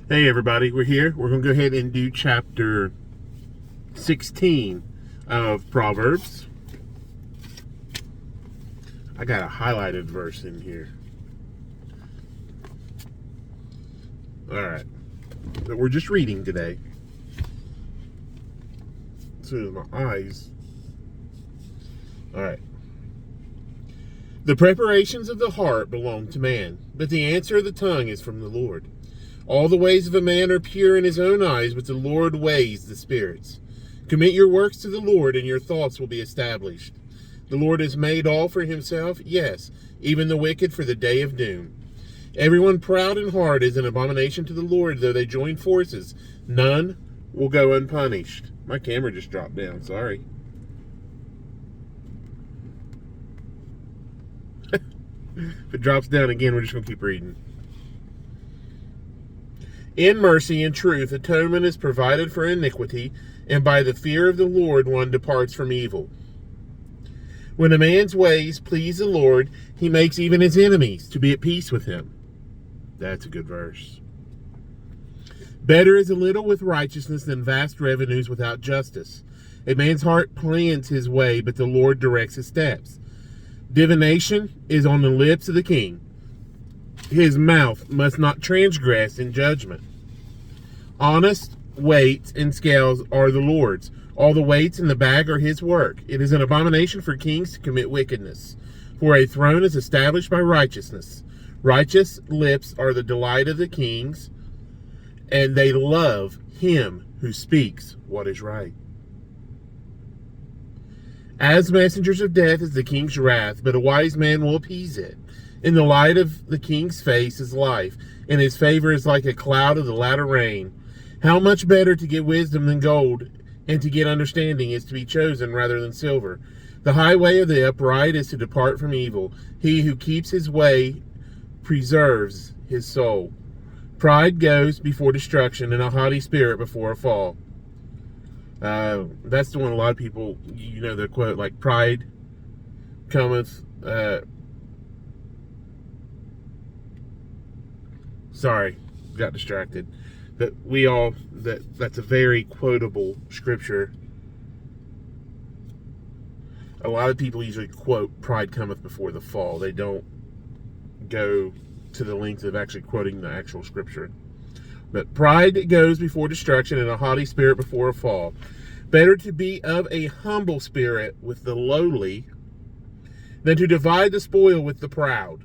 Hey everybody, we're here. We're going to go ahead and do chapter 16 of Proverbs. I got a highlighted verse in here. Alright. But we're just reading today. As soon as my eyes. Alright. The preparations of the heart belong to man, but the answer of the tongue is from the Lord. All the ways of a man are pure in his own eyes, but the Lord weighs the spirits. Commit your works to the Lord, and your thoughts will be established. The Lord has made all for himself, yes, even the wicked for the day of doom. Everyone proud in heart is an abomination to the Lord, though they join forces. None will go unpunished. My camera just dropped down, sorry. If it drops down again, we're just going to keep reading. In mercy and truth, atonement is provided for iniquity, and by the fear of the Lord one departs from evil. When a man's ways please the Lord, he makes even his enemies to be at peace with him. That's a good verse. Better is a little with righteousness than vast revenues without justice. A man's heart plans his way, but the Lord directs his steps. Divination is on the lips of the king. His mouth must not transgress in judgment. Honest weights and scales are the Lord's. All the weights in the bag are his work. It is an abomination for kings to commit wickedness, for a throne is established by righteousness. Righteous lips are the delight of the kings, and they love him who speaks what is right. As messengers of death is the king's wrath, but a wise man will appease it. In the light of the king's face is life, and his favor is like a cloud of the latter rain. How much better to get wisdom than gold, and to get understanding is to be chosen rather than silver. The highway of the upright is to depart from evil. He who keeps his way preserves his soul. Pride goes before destruction, and a haughty spirit before a fall. That's the one a lot of people, the quote, like, pride cometh... Sorry, got distracted. That's a very quotable scripture. A lot of people usually quote pride cometh before the fall. They don't go to the length of actually quoting the actual scripture. But pride goes before destruction, and a haughty spirit before a fall. Better to be of a humble spirit with the lowly than to divide the spoil with the proud.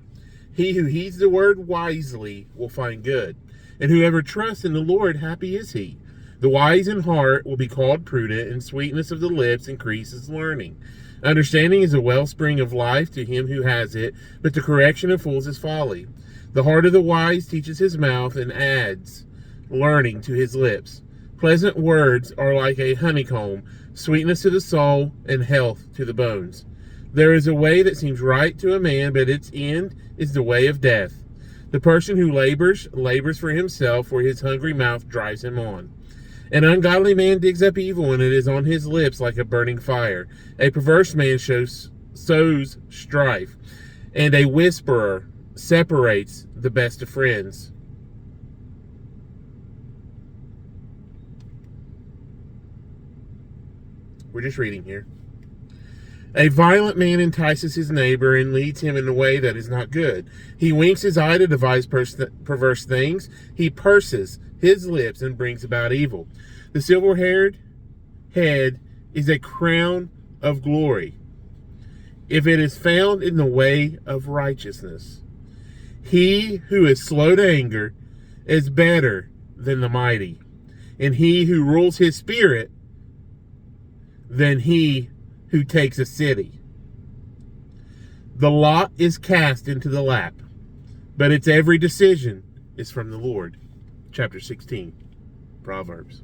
He who heeds the word wisely will find good, and whoever trusts in the Lord, happy is he. The wise in heart will be called prudent, and sweetness of the lips increases learning. Understanding is a wellspring of life to him who has it, but the correction of fools is folly. The heart of the wise teaches his mouth, and adds learning to his lips. Pleasant words are like a honeycomb, sweetness to the soul, and health to the bones. There is a way that seems right to a man, but its end is the way of death. The person who labors for himself, for his hungry mouth drives him on. An ungodly man digs up evil, and it is on his lips like a burning fire. A perverse man sows strife, and a whisperer separates the best of friends. We're just reading here. A violent man entices his neighbor and leads him in a way that is not good. He winks his eye to devise perverse things. He purses his lips and brings about evil. The silver-haired head is a crown of glory, if it is found in the way of righteousness. He who is slow to anger is better than the mighty, and he who rules his spirit than he who takes a city. The lot is cast into the lap, but its every decision is from the Lord. Chapter 16, Proverbs.